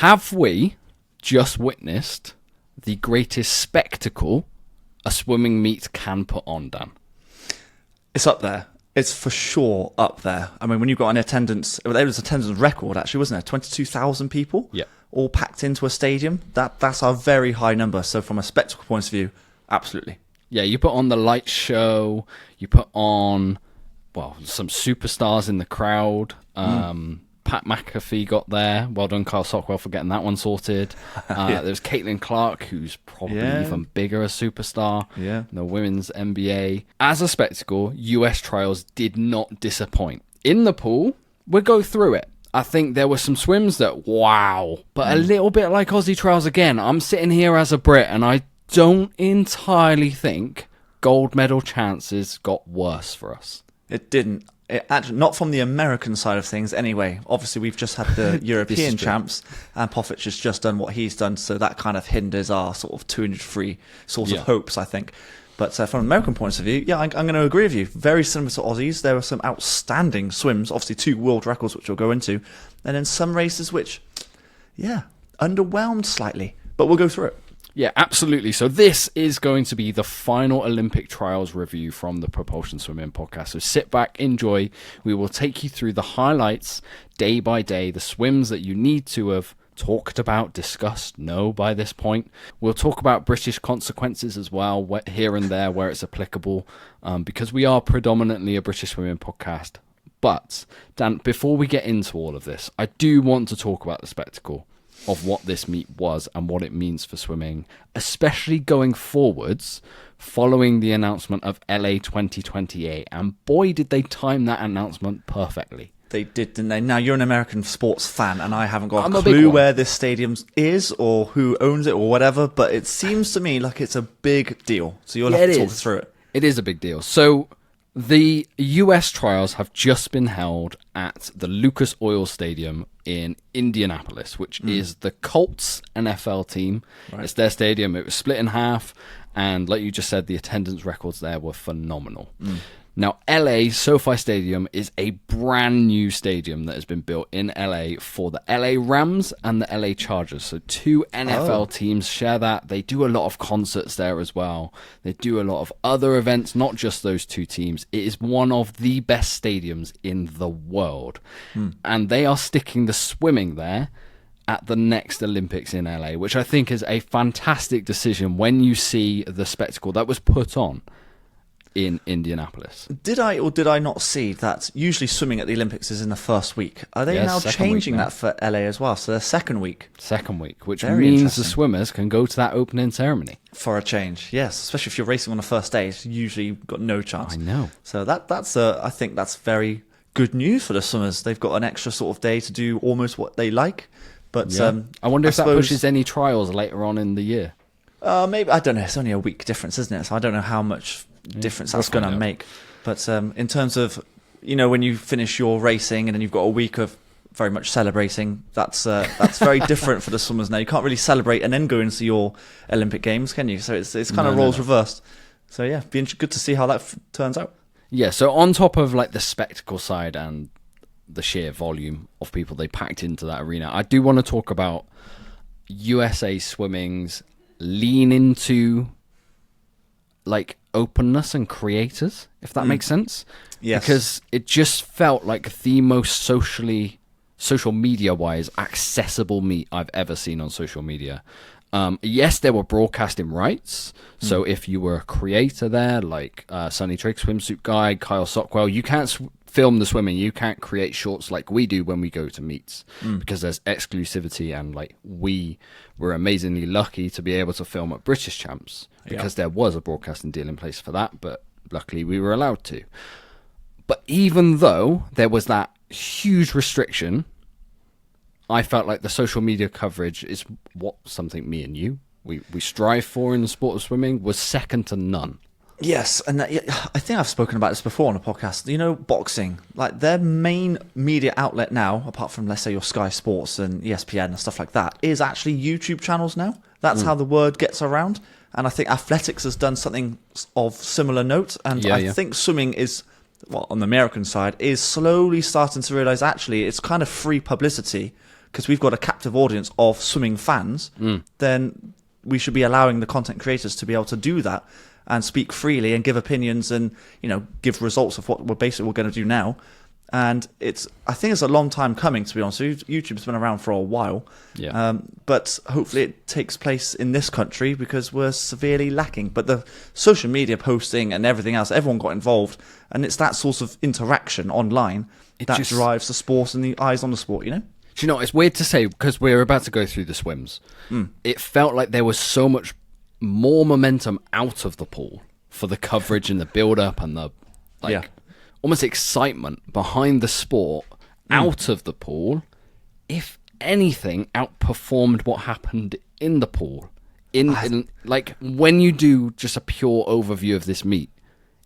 Have we just witnessed the greatest spectacle a swimming meet can put on, Dan? It's up there. It's for sure up there. I mean, when you've got an attendance, there was an attendance record actually, wasn't there? 22,000 people, Yeah, all packed into a stadium. That's a very high number. So from a spectacle point of view, absolutely. yeah. You put on the light show. You put on, well, some superstars in the crowd. Pat McAfee got there. Well done, Kyle Sockwell, for getting that one sorted. There was Caitlin Clark, who's probably even bigger a superstar in the women's NBA. As a spectacle, US trials did not disappoint. In the pool, we'll go through it. I think there were some swims that, wow, but a little bit like Aussie trials again. I'm sitting here as a Brit, and I don't entirely think gold medal chances got worse for us. It didn't. Actually, not from the American side of things anyway. Obviously, we've just had the European champs, and Pofic has just done what he's done, so that kind of hinders our sort of 200 free sort of hopes, I think. But from an American point of view, I'm going to agree with you. Very similar to Aussies. There were some outstanding swims, obviously 2 world records, which we'll go into, and then some races which, underwhelmed slightly. But we'll go through it. Yeah, absolutely. So this is going to be the final Olympic trials review from the Propulsion Swimming Podcast. So sit back, enjoy. We will take you through the highlights day by day, the swims that you need to have talked about, discussed, know by this point. We'll talk about British consequences as well, here and there where it's applicable, because we are predominantly a British swimming podcast. But, Dan, before we get into all of this, I do want to talk about the spectacle of what this meet was and what it means for swimming, especially going forwards following the announcement of LA 2028. And boy, did they time that announcement perfectly. They did, didn't they? Now, you're an American sports fan, and I haven't got a clue where this stadium is or who owns it or whatever, but it seems to me like it's a big deal. So you'll have to talk us through it. It is a big deal. So the US trials have just been held at the Lucas Oil Stadium in Indianapolis, which is the Colts NFL team. Right. It's their stadium. It was split in half, and like you just said, the attendance records there were phenomenal. Now, LA SoFi Stadium is a brand new stadium that has been built in LA for the LA Rams and the LA Chargers. So 2 NFL teams share that. They do a lot of concerts there as well. They do a lot of other events, not just those 2 teams. It is one of the best stadiums in the world. And they are sticking the swimming there at the next Olympics in LA, which I think is a fantastic decision when you see the spectacle that was put on in Indianapolis. Did I or did I not see that usually swimming at the Olympics is in the first week? Are they now changing that for LA as well? So the second week, which means the swimmers can go to that opening ceremony. For a change, yes. Especially if you're racing on the first day, it's usually got no chance. I know. So that's I think that's very good news for the swimmers. They've got an extra sort of day to do almost what they like. But I wonder if that pushes any trials later on in the year. Maybe, I don't know. It's only a week difference, isn't it? So I don't know how much difference that's going to make. But in terms of, when you finish your racing and then you've got a week of very much celebrating, that's very different for the swimmers now. You can't really celebrate and then go into your Olympic Games, can you? So it's kind of roles reversed. So yeah, be good to see how that turns out. Yeah, so on top of like the spectacle side and the sheer volume of people they packed into that arena, I do want to talk about USA Swimming's lean into like openness and creators, if that makes sense. Yes. Because it just felt like the most social media wise accessible meet I've ever seen on social media. Yes, there were broadcasting rights. So if you were a creator there, like Sunny Trigg, Swimsuit Guide, Kyle Sockwell, you can't film the swimming. You can't create shorts like we do when we go to meets because there's exclusivity, and like we were amazingly lucky to be able to film at British Champs because there was a broadcasting deal in place for that, but luckily we were allowed to. But even though there was that huge restriction, I felt like the social media coverage is what something me and you, we strive for in the sport of swimming, was second to none. Yes, and I think I've spoken about this before on a podcast. Boxing, like their main media outlet now, apart from, let's say, your Sky Sports and ESPN and stuff like that, is actually YouTube channels now. That's how the word gets around. And I think athletics has done something of similar note. And I think swimming is, on the American side, is slowly starting to realise actually it's kind of free publicity because we've got a captive audience of swimming fans, then we should be allowing the content creators to be able to do that and speak freely and give opinions and, give results of what we're going to do now. And I think it's a long time coming, to be honest. YouTube's been around for a while. Yeah. But hopefully it takes place in this country because we're severely lacking. But the social media posting and everything else, everyone got involved. And it's that sort of interaction online that drives the sport and the eyes on the sport, Do you know, it's weird to say because we're about to go through the swims. It felt like there was so much more momentum out of the pool for the coverage and the build-up and the, almost excitement behind the sport out of the pool, if anything, outperformed what happened in the pool. In like when you do just a pure overview of this meet,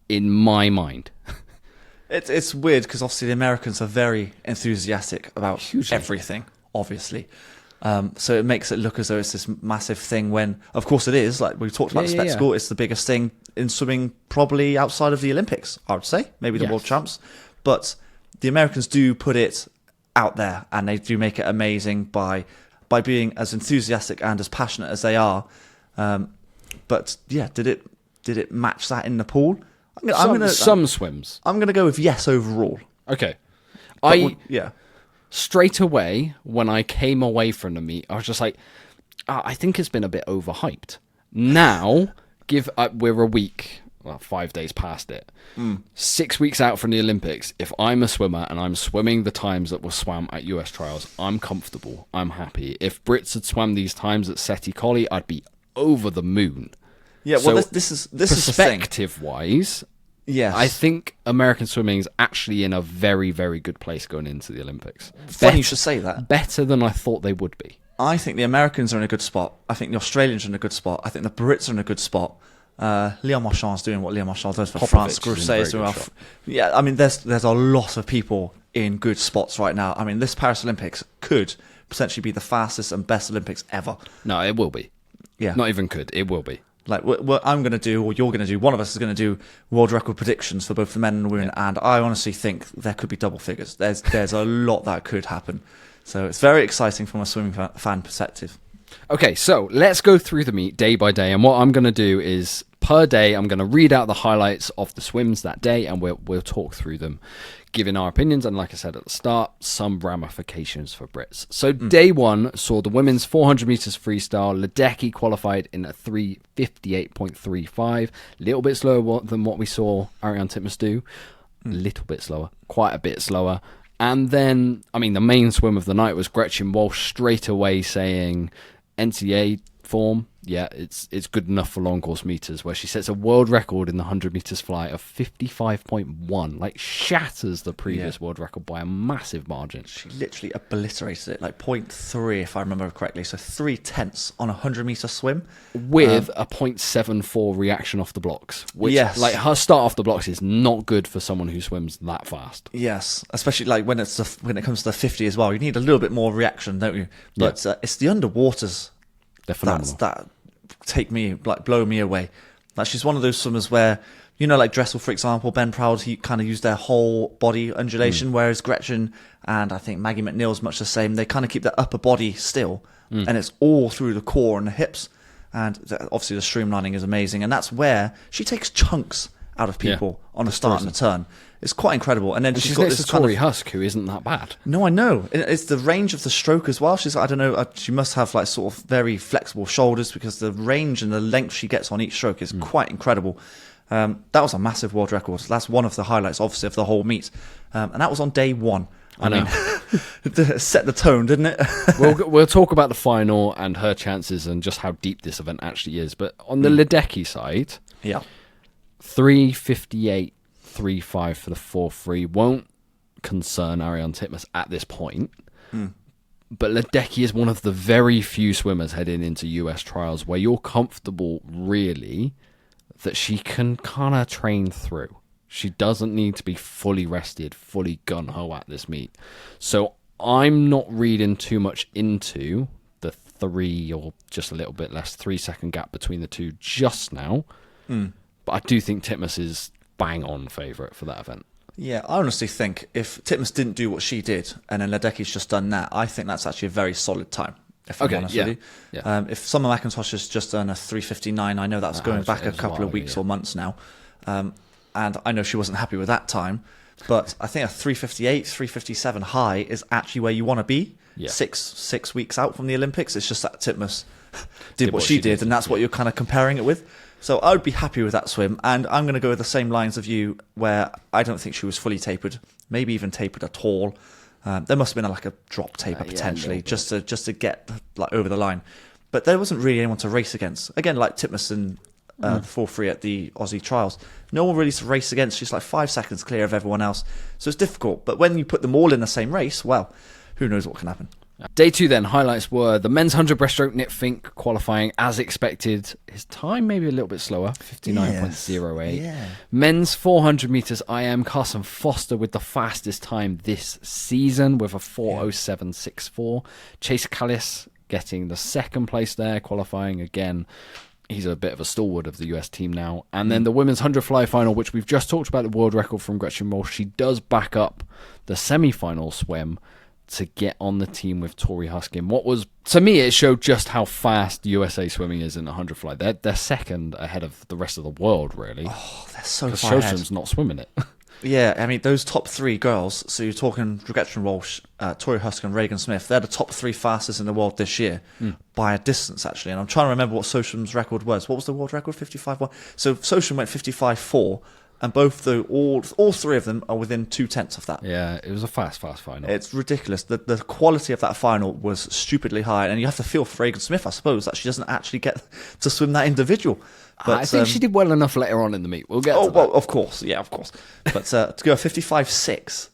in my mind. It's weird because obviously the Americans are very enthusiastic about everything, obviously. So it makes it look as though it's this massive thing when, of course it is, like we talked about the spectacle, it's the biggest thing in swimming probably outside of the Olympics, I would say, maybe the World Champs. But the Americans do put it out there and they do make it amazing by being as enthusiastic and as passionate as they are. But yeah, did it match that in the pool? Some swims. I'm going to go with yes overall. Okay. Yeah. Straight away, when I came away from the meet, I was just like, I think it's been a bit overhyped. Now, we're a week, 5 days past it. 6 weeks out from the Olympics, if I'm a swimmer and I'm swimming the times that were swam at US trials, I'm comfortable. I'm happy. If Brits had swam these times at Seti Collie, I'd be over the moon. Yeah, well, so this is perspective-wise. Yes. I think American swimming is actually in a very, very good place going into the Olympics. Funny you should say that. Better than I thought they would be. I think the Americans are in a good spot. I think the Australians are in a good spot. I think the Brits are in a good spot. Leon Marchand's doing what Leon Marchand does for France. Grousset is doing well. Yeah, I mean, there's a lot of people in good spots right now. I mean, this Paris Olympics could potentially be the fastest and best Olympics ever. No, it will be. Yeah. Not even could. It will be. Like what I'm going to do, or you're going to do, one of us is going to do world record predictions for both the men and the women, and I honestly think there could be double figures. There's a lot that could happen. So it's very exciting from a swimming fan perspective. Okay, so let's go through the meet day by day, and what I'm going to do is, per day, I'm going to read out the highlights of the swims that day, and we'll talk through them, giving our opinions, and like I said at the start, some ramifications for Brits. So day one saw the women's 400 meters freestyle. Ledecky qualified in a 3:58.35, a little bit slower than what we saw Ariarne Titmus do, a little bit slower, quite a bit slower. And then, I mean, the main swim of the night was Gretchen Walsh straight away saying NCAA form, yeah, it's good enough for long course meters, where she sets a world record in the 100 meters fly of 55.1, like shatters the previous world record by a massive margin. She literally obliterated it, like 0.3 if I remember correctly, so 3/10 on a 100 meter swim with a 0.74 reaction off the blocks, which like her start off the blocks is not good for someone who swims that fast. Yes, especially like when it comes to the 50 as well, you need a little bit more reaction, don't you? But it's the underwaters that blow me away. Like, she's one of those swimmers where, like Dressel, for example, Ben Proud, he kind of used their whole body undulation, whereas Gretchen and I think Maggie McNeil's much the same. They kind of keep their upper body still, and it's all through the core and the hips. And obviously the streamlining is amazing, and that's where she takes chunks out of people on the start and the turn. It's quite incredible. And then she's got next this to Tori Husk, who isn't that bad. No, I know. It's the range of the stroke as well. She's, I don't know, she must have like sort of very flexible shoulders, because the range and the length she gets on each stroke is quite incredible. That was a massive world record. That's one of the highlights, obviously, of the whole meet. And that was on day one. I mean, set the tone, didn't it? We'll talk about the final and her chances and just how deep this event actually is. But on the Ledecky side, 3:58.35 for the 4-3 won't concern Ariarne Titmus at this point. But Ledecky is one of the very few swimmers heading into US trials where you're comfortable, really, that she can kind of train through. She doesn't need to be fully rested, fully gun-ho at this meet. So I'm not reading too much into the 3 or just a little bit less 3-second gap between the two just now. But I do think Titmus is bang on favourite for that event. Yeah, I honestly think if Titmus didn't do what she did and then Ledecky's just done that, I think that's actually a very solid time, if I'm honest with you. Yeah. If Summer McIntosh has just done a 3:59, I know that's going back a couple of weeks or months now. And I know she wasn't happy with that time. But I think a 3:58, 3:57 high is actually where you want to be. Yeah. Six weeks out from the Olympics. It's just that Titmus did what she did, and that's what you're kind of comparing it with. So I would be happy with that swim, and I'm going to go with the same lines of you, where I don't think she was fully tapered, maybe even tapered at all. There must have been like a drop taper potentially, just to get like over the line. But there wasn't really anyone to race against. Again, like Titmus and the 4-3 at the Aussie trials, no one really to race against. She's like 5 seconds clear of everyone else, so it's difficult. But when you put them all in the same race, well, who knows what can happen. Day 2 then, highlights were the men's 100 breaststroke, Nick Fink qualifying as expected. His time maybe a little bit slower, 59.08. Yeah. Men's 400 metres IM, Carson Foster with the fastest time this season with a 4:07.64. Chase Callis getting the second place there, qualifying again. He's a bit of a stalwart of the US team now. And then the women's 100 fly final, which we've just talked about, the world record from Gretchen Walsh. She does back up the semi-final swim to get on the team with Tori Huskin. What was, to me, it showed just how fast USA swimming is in the 100 fly. They're second ahead of the rest of the world, really. Oh, they're so far ahead. ahead. Shostrom's not swimming it. Yeah, I mean, those top 3 girls, so you're talking Gretchen Walsh, Tori Huskin, Reagan Smith, they're the top 3 fastest in the world this year by a distance, actually. And I'm trying to remember what Sostrom's record was. What was the world record? 55.1? So Sostrom went 55.4, and all 3 of them are within 0.2 of that. Yeah, it was a fast final. It's ridiculous. The quality of that final was stupidly high, and you have to feel for Reagan Smith, I suppose, that she doesn't actually get to swim that individual. But I think she did well enough later on in the meet. We'll get to that. Well, of course. Yeah, of course. But to go 55.6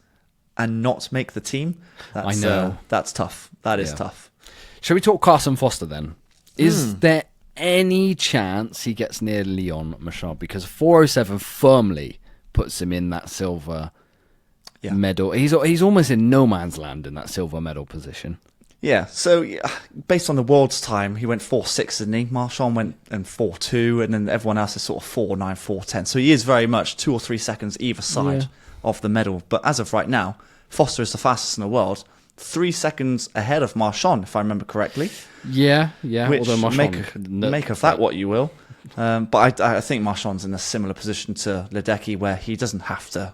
and not make the team, that's, I know. That's tough. That is tough. Shall we talk Carson Foster then? Is there any chance he gets near Leon Machard? Because 4:07 firmly puts him in that silver medal. He's almost in no man's land in that silver medal position. Yeah, so based on the world's time, he went 4:06, didn't he? Marchand went in 4:02, and then everyone else is sort of 4:09, 4:10. So he is very much 2 or 3 seconds either side of the medal. But as of right now, Foster is the fastest in the world, 3 seconds ahead of Marchand, if I remember correctly. Yeah. Which Although Marchand make of that what you will. But I think Marchand's in a similar position to Ledecky, where he doesn't have to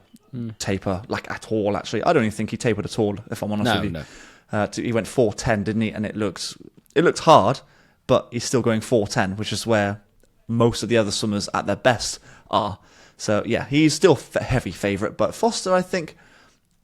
taper like at all. Actually, I don't even think he tapered at all, if I'm honest with you. No. He went 4:10, didn't he? And it looked hard, but he's still going 4:10, which is where most of the other swimmers at their best are. So yeah, he's still a heavy favourite. But Foster, I think,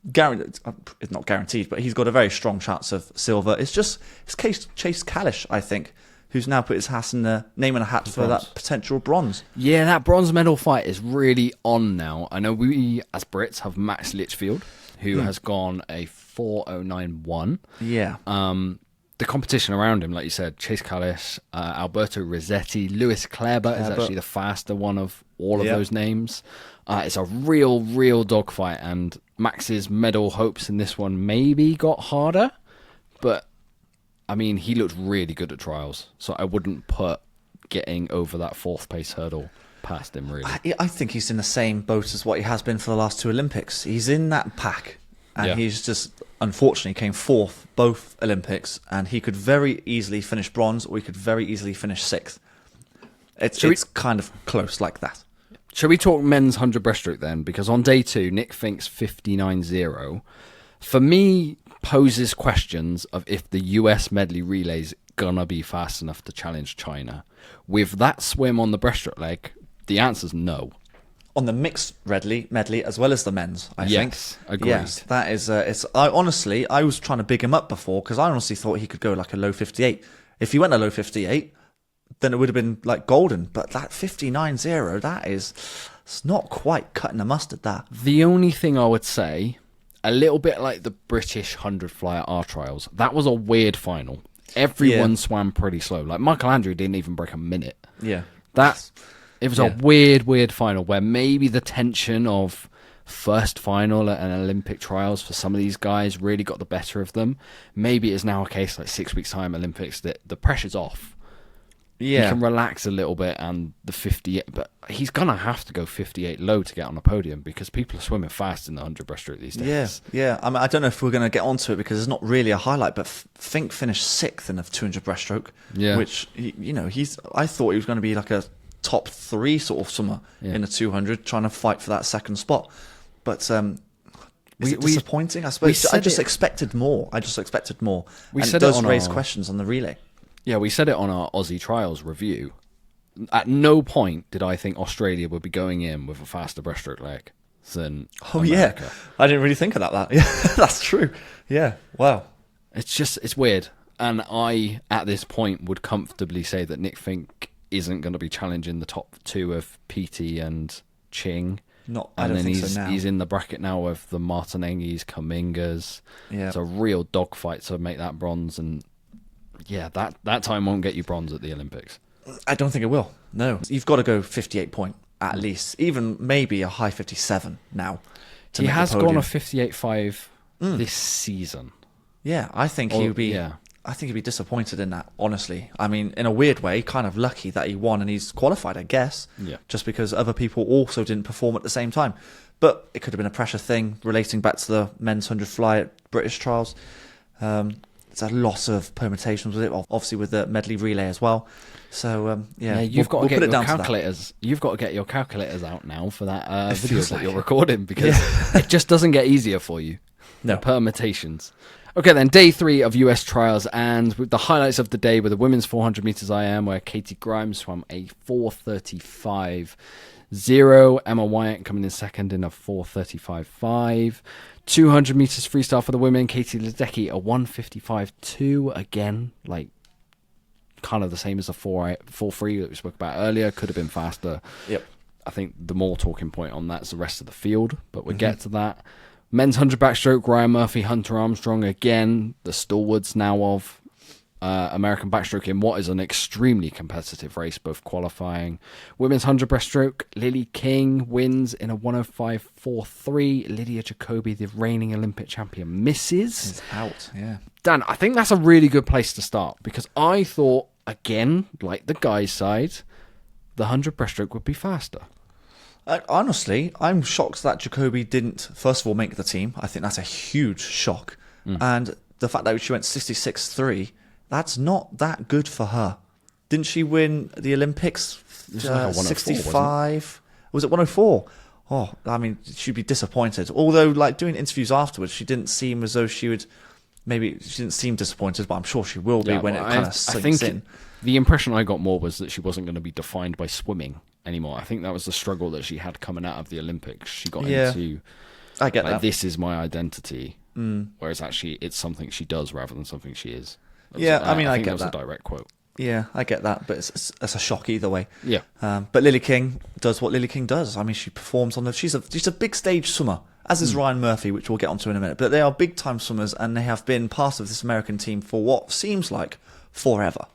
not guaranteed, but he's got a very strong chance of silver. It's Chase Callis, I think, who's now put his name in a hat for that potential bronze. Yeah, that bronze medal fight is really on now. I know we, as Brits, have Max Litchfield, who has gone a 4:09.1. Yeah. The competition around him, like you said, Chase Callis, Alberto Rossetti, Lewis Kleber is actually the faster one of all of those names. It's a real dogfight, and Max's medal hopes in this one maybe got harder, but I mean, he looked really good at trials, so I wouldn't put getting over that 4th pace hurdle past him, really. I think he's in the same boat as what he has been for the last 2 Olympics. He's in that pack, and he's just, unfortunately, came 4th both Olympics, and he could very easily finish bronze, or he could very easily finish 6th. It's kind of close like that. Shall we talk men's 100 breaststroke then? Because on day 2, Nick Fink's 59.0, for me, poses questions of if the US medley relay's gonna be fast enough to challenge China. With that swim on the breaststroke leg, the answer's no. On the mixed medley as well as the men's, I think. Yes, agreed. Yes, that is. I was trying to big him up before because I honestly thought he could go like a low 58. If he went a low 58, then it would have been like golden. But that 59.0, it's not quite cutting the mustard. That. The only thing I would say, a little bit like the British 100 fly at our trials, that was a weird final. Everyone swam pretty slow. Like Michael Andrew didn't even break a minute. Yeah, it was a weird final where maybe the tension of first final at an Olympic trials for some of these guys really got the better of them. Maybe it's now a case like 6 weeks time Olympics that the pressure's off. He can relax a little bit, and the 58, but he's going to have to go 58 low to get on a podium because people are swimming fast in the 100 breaststroke these days. Yeah. I mean, I don't know if we're going to get onto it because it's not really a highlight, but Fink finished 6th in the 200 breaststroke, which, I thought he was going to be like a top 3 sort of swimmer in the 200, trying to fight for that second spot. But is it disappointing? I suppose I just expected more. And it does raise questions on the relay. Yeah, we said it on our Aussie Trials review. At no point did I think Australia would be going in with a faster breaststroke leg than America. I didn't really think about that. Yeah, that's true. Yeah, wow. It's weird. And I, at this point, would comfortably say that Nick Fink isn't going to be challenging the top 2 of PT and Ching. I don't think so now. He's in the bracket now of the Martinengi's, Kamingas. Yeah. It's a real dogfight to make that bronze, and that time won't get you bronze at the Olympics. I don't think it will. No. You've got to go 58 point at least, even maybe a high 57 now. He has gone a 58.5 this season. Yeah, I think he'd be disappointed in that, honestly. I mean, in a weird way, kind of lucky that he won and he's qualified, I guess. Yeah. Just because other people also didn't perform at the same time. But it could have been a pressure thing relating back to the men's 100 fly at British trials. It's a lot of permutations with it, obviously with the medley relay as well. So you've got to get your calculators. You've got to get your calculators out now for that video that you're recording, because it just doesn't get easier for you. No the permutations. Okay, then day 3 of US trials, and with the highlights of the day were the women's 400 meters IM, where Katie Grimes swam a 4:35.0. Emma Wyatt coming in second in a 4:35.5. 200 meters freestyle for the women, Katie Ledecky a 1:55.2. Again, like kind of the same as the 4:3 that we spoke about earlier. Could have been faster. Yep. I think the more talking point on that's the rest of the field, but we'll get to that. Men's 100 backstroke, Ryan Murphy, Hunter Armstrong, again, the stalwarts now of American backstroke in what is an extremely competitive race, both qualifying. Women's 100 breaststroke, Lily King wins in a 1:05.43. Lydia Jacobi, the reigning Olympic champion, misses. Is out, yeah. Dan, I think that's a really good place to start, because I thought, again, like the guys' side, the 100 breaststroke would be faster. Honestly, I'm shocked that Jacobi didn't, first of all, make the team. I think that's a huge shock. And the fact that she went 66.3, that's not that good for her. Didn't she win the Olympics? Like 65? Was it 104? Oh, I mean, she'd be disappointed. Although, like, doing interviews afterwards, she didn't seem as though she would... Maybe she didn't seem disappointed, but I'm sure she will be when it kind of sinks in. The impression I got more was that she wasn't going to be defined by swimming anymore. I think that was the struggle that she had coming out of the Olympics. She got into... I get that. This is my identity. Whereas actually it's something she does rather than something she is. I mean, I get that. That was a direct quote. Yeah, I get that, but it's a shock either way. Yeah. But Lily King does what Lily King does. I mean, she performs on the... She's a big stage swimmer, as is Ryan Murphy, which we'll get onto in a minute. But they are big-time swimmers, and they have been part of this American team for what seems like forever.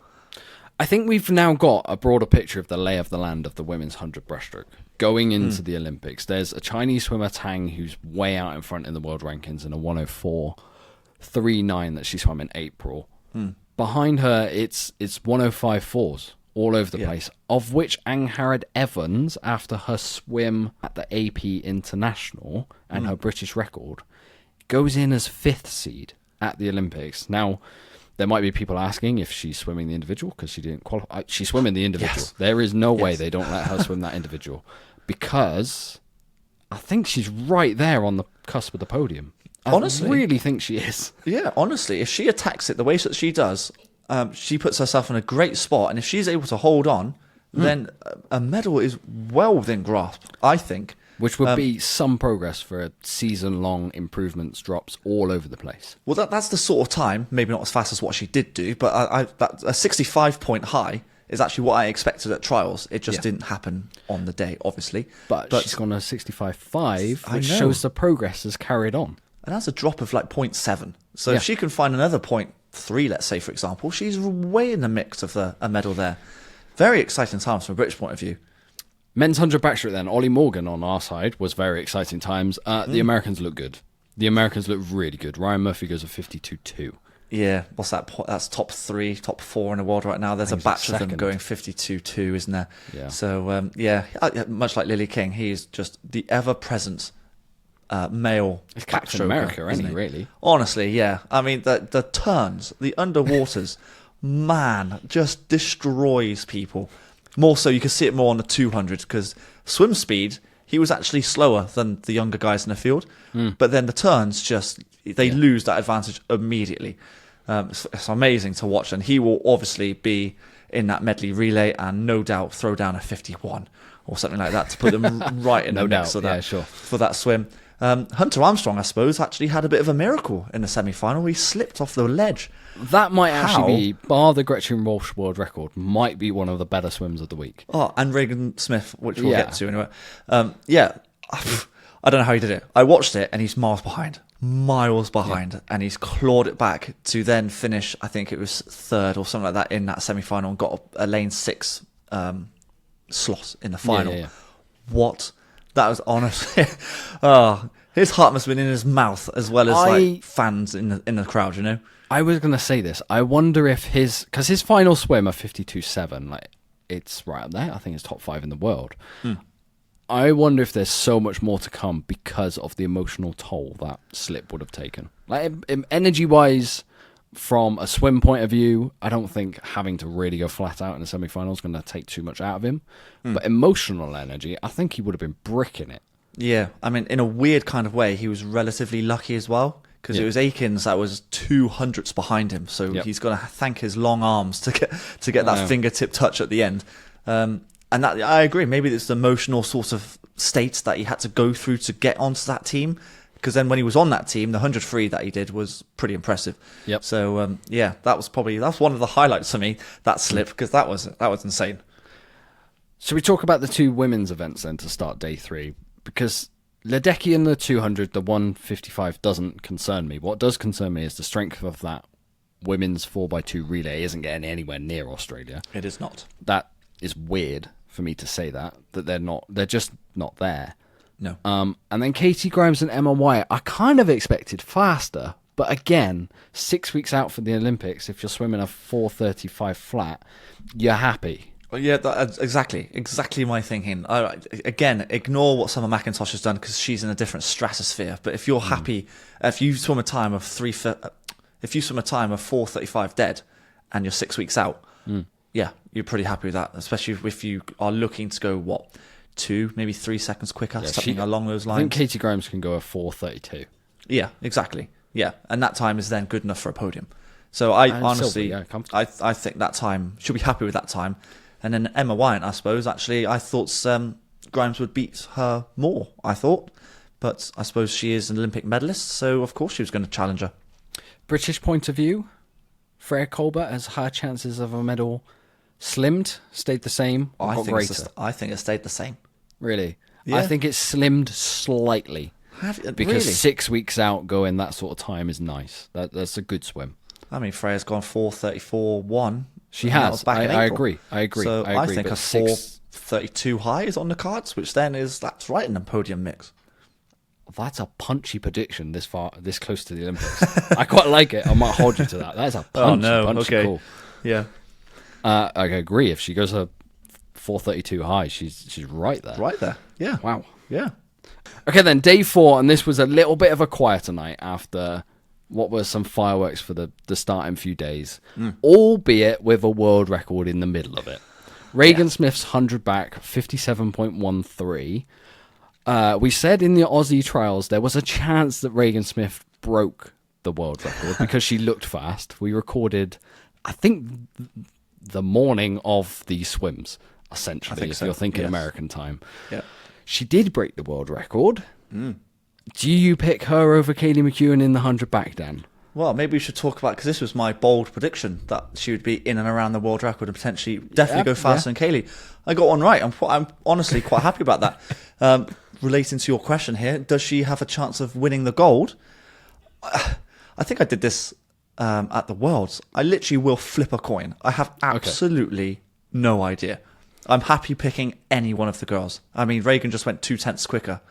I think we've now got a broader picture of the lay of the land of the women's 100 breaststroke. Going into the Olympics, there's a Chinese swimmer, Tang, who's way out in front in the world rankings in a 104.39 that she swam in April. Behind her, it's 105.4s all over the place, of which Angharad Evans, after her swim at the AP International and her British record, goes in as 5th seed at the Olympics. Now, there might be people asking if she's swimming the individual because she didn't qualify. She's swimming the individual. Yes. There is no way they don't let her swim that individual, because I think she's right there on the cusp of the podium. Honestly, I really think she is. Yeah, honestly, if she attacks it the way that she does, she puts herself in a great spot. And if she's able to hold on, then a medal is well within grasp, I think. Which would be some progress for a season-long improvements, drops all over the place. Well, that's the sort of time, maybe not as fast as what she did do, but a 65-point high is actually what I expected at trials. It just didn't happen on the day, obviously. But she's gone a 65.5, which shows the progress has carried on. And that's a drop of like 0.7. So if she can find another 0.3, let's say, for example, she's way in the mix of a medal there. Very exciting times from a British point of view. Men's 100 backstroke then. Ollie Morgan on our side was very exciting times. The Americans look good. The Americans look really good. Ryan Murphy goes a 52.2. Yeah, what's that? That's top 3, top 4 in the world right now. There's a batch of them going 52-2, isn't there? Yeah. So, much like Lily King, he's just the ever-present male It's Captain America, isn't he, really? Honestly, yeah. I mean, the turns, the underwaters, man, just destroys people. More so, you can see it more on the 200, because swim speed, he was actually slower than the younger guys in the field. But then the turns they lose that advantage immediately. It's amazing to watch, and he will obviously be in that medley relay and no doubt throw down a 51 or something like that to put them right in the mix of that, for that swim. Hunter Armstrong, I suppose, actually had a bit of a miracle in the semi-final. He slipped off the ledge. That might actually be, bar the Gretchen Walsh world record, might be one of the better swims of the week. Oh, and Regan Smith, which we'll get to anyway. I don't know how he did it. I watched it, and he's miles behind, and he's clawed it back to then finish, I think it was 3rd or something like that in that semi-final, and got a lane 6 slot in the final. What? That was honestly... his heart must have been in his mouth, as well as fans in the crowd, you know? I was going to say this. I wonder if because his final swim of 52.7, it's right up there. I think it's top 5 in the world. I wonder if there's so much more to come because of the emotional toll that slip would have taken. Energy-wise, from a swim point of view, I don't think having to really go flat out in the semi-final is going to take too much out of him. But emotional energy, I think he would have been bricking it. Yeah, I mean, in a weird kind of way, he was relatively lucky as well, because it was Aikens that was 200ths behind him, so he's got to thank his long arms to get that fingertip touch at the end. And that, I agree, maybe it's the emotional sort of state that he had to go through to get onto that team, because then when he was on that team, the 100 free that he did was pretty impressive. So that's one of the highlights for me, that slip, because that was insane. So we talk about the 2 women's events then to start day 3, because Ledecky in the 200, the 155 doesn't concern me. What does concern me is the strength of that women's 4x2 relay isn't getting anywhere near Australia. It is not. That is weird for me to say that they're just not there. No. And then Katie Grimes and Emma Wyatt, I kind of expected faster, but again, 6 weeks out for the Olympics, if you're swimming a 4:35 flat, you're happy. Well, yeah, that's exactly my thinking. Again, ignore what Summer McIntosh has done, because she's in a different stratosphere. But if you're happy, if you swim a time of 4:35 dead, and you're 6 weeks out, you're pretty happy with that. Especially if you are looking to go 2, maybe 3 seconds quicker, something along those lines. I think Katie Grimes can go a 4:32. Yeah, exactly. Yeah, and that time is then good enough for a podium. So I think that time, she'll be happy with that time. And then Emma Wyatt, I suppose, actually, I thought Grimes would beat her more, But I suppose she is an Olympic medalist, so of course she was going to challenge her. British point of view, Freya Colbert, has her chances of a medal slimmed, stayed the same, or got greater? I think it stayed the same. Really? Yeah. I think it's slimmed slightly. Because really? 6 weeks out going that sort of time is nice. That's a good swim. I mean, Freya's gone 4:34.1. She has. I agree. So I think a 4:32 high is on the cards, which then that's right in the podium mix. That's a punchy prediction this close to the Olympics. I quite like it. I might hold you to that. That's a punchy call. Yeah. I agree. If she goes a 4:32 high, she's right there. Right there. Yeah. Wow. Yeah. Okay, then day 4, and this was a little bit of a quieter night after what were some fireworks for the starting few days, albeit with a world record in the middle of it. Regan Smith's 100 back, 57.13. We said in the Aussie trials there was a chance that Regan Smith broke the world record because she looked fast. We recorded, I think, the morning of these swims, essentially, if you're thinking American time. Yeah. She did break the world record. Do you pick her over Kaylee McEwen in the 100 back, Dan? Well, maybe we should talk about, because this was my bold prediction, that she would be in and around the world record and potentially definitely go faster than Kaylee. I got one right. I'm honestly quite happy about that. Relating to your question here, does she have a chance of winning the gold? I think I did this at the Worlds. I literally will flip a coin. I have absolutely no idea. I'm happy picking any one of the girls. I mean, Regan just went 2/10 quicker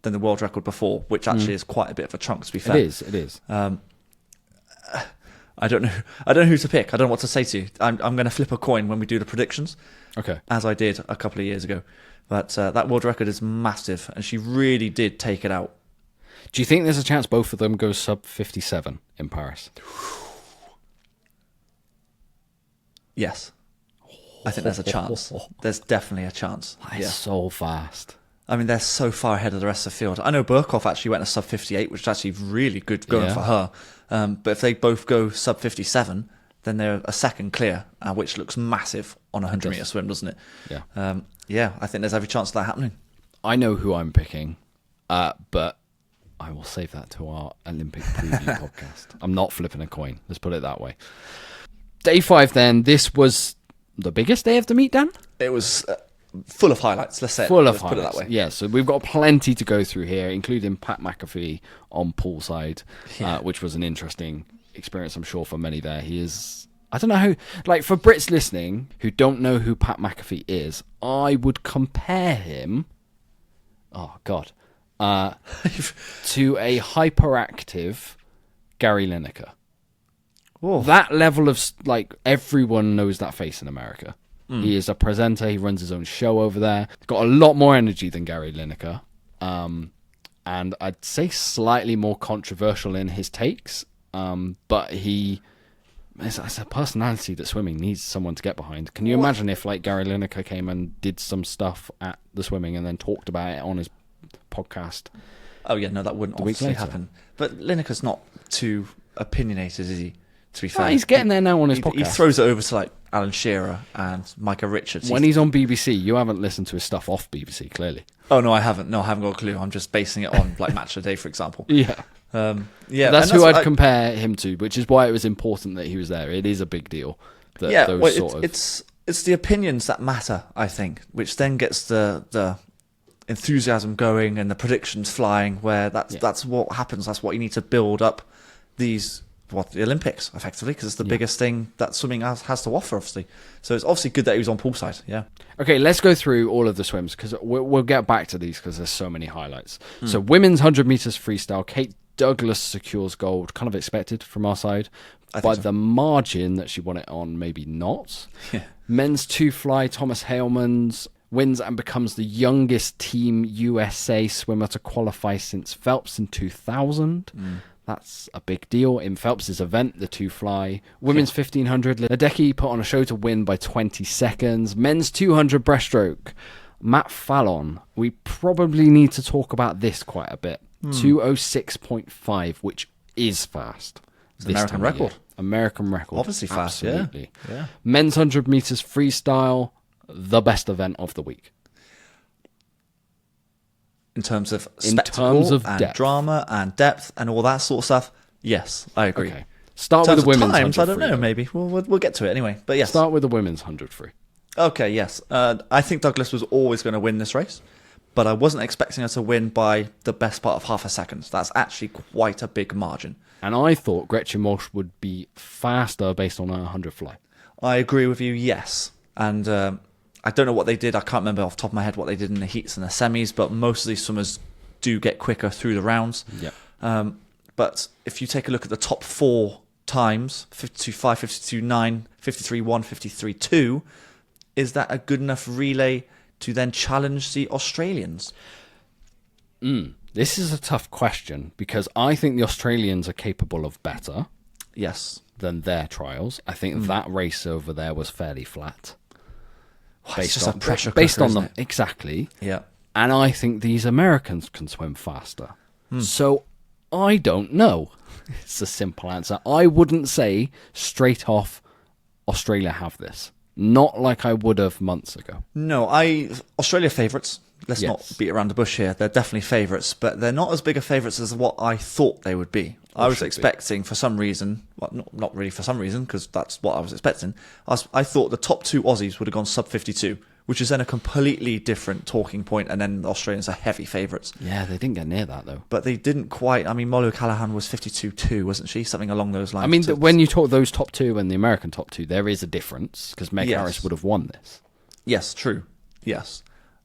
than the world record before, which actually is quite a bit of a chunk, to be fair. It is. I don't know who to pick. I don't know what to say to you. I'm going to flip a coin when we do the predictions. Okay. As I did a couple of years ago. But that world record is massive, and she really did take it out. Do you think there's a chance both of them go sub 57 in Paris? Yes. I think there's a chance. There's definitely a chance. That is so fast. I mean, they're so far ahead of the rest of the field. I know Burkhoff actually went a sub 58, which is actually really good going for her. But if they both go sub 57, then they're a second clear, which looks massive on a 100-metre swim, doesn't it? Yeah. I think there's every chance of that happening. I know who I'm picking, but I will save that to our Olympic preview podcast. I'm not flipping a coin. Let's put it that way. Day 5 then. This was the biggest day of the meet, Dan? It was full of highlights, let's say. Full of highlights. Put it that way. Yeah, so we've got plenty to go through here, including Pat McAfee on poolside, which was an interesting experience, I'm sure, for many there. He is... I don't know who... Like, for Brits listening who don't know who Pat McAfee is, I would compare him... Oh, God. To a hyperactive Gary Lineker. Whoa. That level of, like, everyone knows that face in America. He is a presenter. He runs his own show over there. Got a lot more energy than Gary Lineker. And I'd say slightly more controversial in his takes. But he... It's a personality that swimming needs someone to get behind. Can you imagine if, like, Gary Lineker came and did some stuff at the swimming and then talked about it on his podcast? Oh, yeah, no, that wouldn't obviously happen. But Lineker's not too opinionated, is he? To be fair, he's getting there now on his podcast. He throws it over to like Alan Shearer and Micah Richards. When he's on BBC, you haven't listened to his stuff off BBC, clearly. Oh no, I haven't. No, I haven't got a clue. I'm just basing it on like Match of the Day, for example. Yeah, That's who I'd compare him to, which is why it was important that he was there. It is a big deal. It's the opinions that matter, I think, which then gets the enthusiasm going and the predictions flying. Where that's what happens. That's what you need to build up the Olympics, effectively, because it's the biggest thing that swimming has to offer, obviously. So it's obviously good that he was on poolside, Okay, let's go through all of the swims, because we'll get back to these, because there's so many highlights. So women's 100 metres freestyle, Kate Douglas secures gold, kind of expected from our side. By the margin that she won it on, maybe not. Yeah. Men's 2 fly, Thomas Haleman's wins and becomes the youngest Team USA swimmer to qualify since Phelps in 2000. That's a big deal. In Phelps' event, the 2 fly. Women's 1500, Ledecky put on a show to win by 20 seconds. Men's 200 breaststroke, Matt Fallon. We probably need to talk about this quite a bit. 206.5, which is fast. It's an American record. American record. Obviously fast, absolutely. Yeah. Men's 100 metres freestyle, the best event of the week. In terms of spectacle and depth. drama and depth and all that sort of stuff, yes, I agree. Okay. Start with the women's times, 100 I don't know, maybe. We'll get to it anyway. But yes. Start with the women's 100 free. Okay, yes. I think Douglas was always going to win this race, but I wasn't expecting her to win by the best part of half a second. That's actually quite a big margin. And I thought Gretchen Walsh would be faster based on her 100 fly. I agree with you, yes. And I don't know what they did. I can't remember off the top of my head what they did in the heats and the semis, but most of these swimmers do get quicker through the rounds. Yeah. But if you take a look at the top 4 times, 52.5, 52.9, 53.1, 53.2, is that a good enough relay to then challenge the Australians? This is a tough question, because I think the Australians are capable of better than their trials. I think that race over there was fairly flat. It's just a pressure cooker, based on isn't them. it? Exactly. Yeah. And I think these Americans can swim faster. So I don't know. It's a simple answer. I wouldn't say straight off Australia have this. Not like I would have months ago. No, Australia favourites. Let's not beat around the bush here. They're definitely favourites, but they're not as big a favourites as what I thought they would be. I was expecting, for some reason, well, not really for some reason, because that's what I was expecting. I thought the top 2 Aussies would have gone sub 52, which is then a completely different talking point, and then the Australians are heavy favourites. Yeah, they didn't get near that, though. But they didn't quite. I mean, Molly O'Callaghan was 52.2, wasn't she? Something along those lines. I mean, when you talk those top 2 and the American top 2, there is a difference, because Meg Harris would have won this. Yes, true. Yes.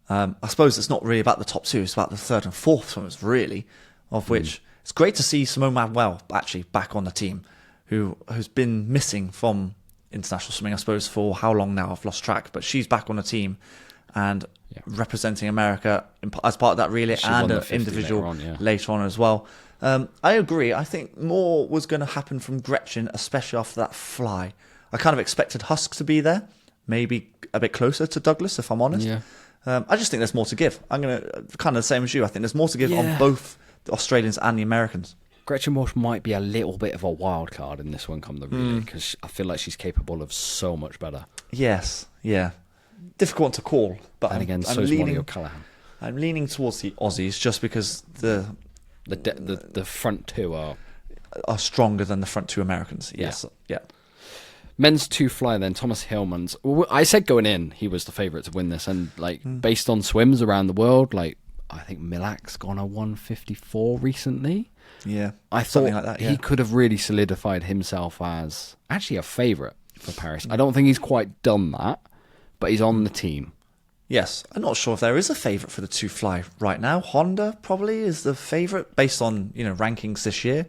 I suppose it's not really about the top 2, it's about the 3rd and 4th swimmers, really, of which it's great to see Simone Manuel actually back on the team, who's been missing from international swimming, I suppose, for how long now? I've lost track. But she's back on the team and representing America as part of that relay and an individual later on as well. I agree. I think more was going to happen from Gretchen, especially after that fly. I kind of expected Husk to be there, maybe a bit closer to Douglas, if I'm honest. Yeah. I just think there's more to give. I'm going to kind of the same as you. I think there's more to give on both the Australians and the Americans. Gretchen Walsh might be a little bit of a wild card in this one come the relay because I feel like she's capable of so much better. Yes, yeah. Difficult to call, but and so is Molly O'Callaghan. I'm leaning towards the Aussies just because the front two are stronger than the front two Americans. Yes, yeah. Men's 2-fly then, Thomas Hillmans. I said going in, he was the favourite to win this, and based on swims around the world, I think Milak's gone a 154 recently. Yeah, I thought like that, he could have really solidified himself as actually a favourite for Paris. I don't think he's quite done that, but he's on the team. Yes, I'm not sure if there is a favourite for the 2-fly right now. Honda probably is the favourite based on rankings this year.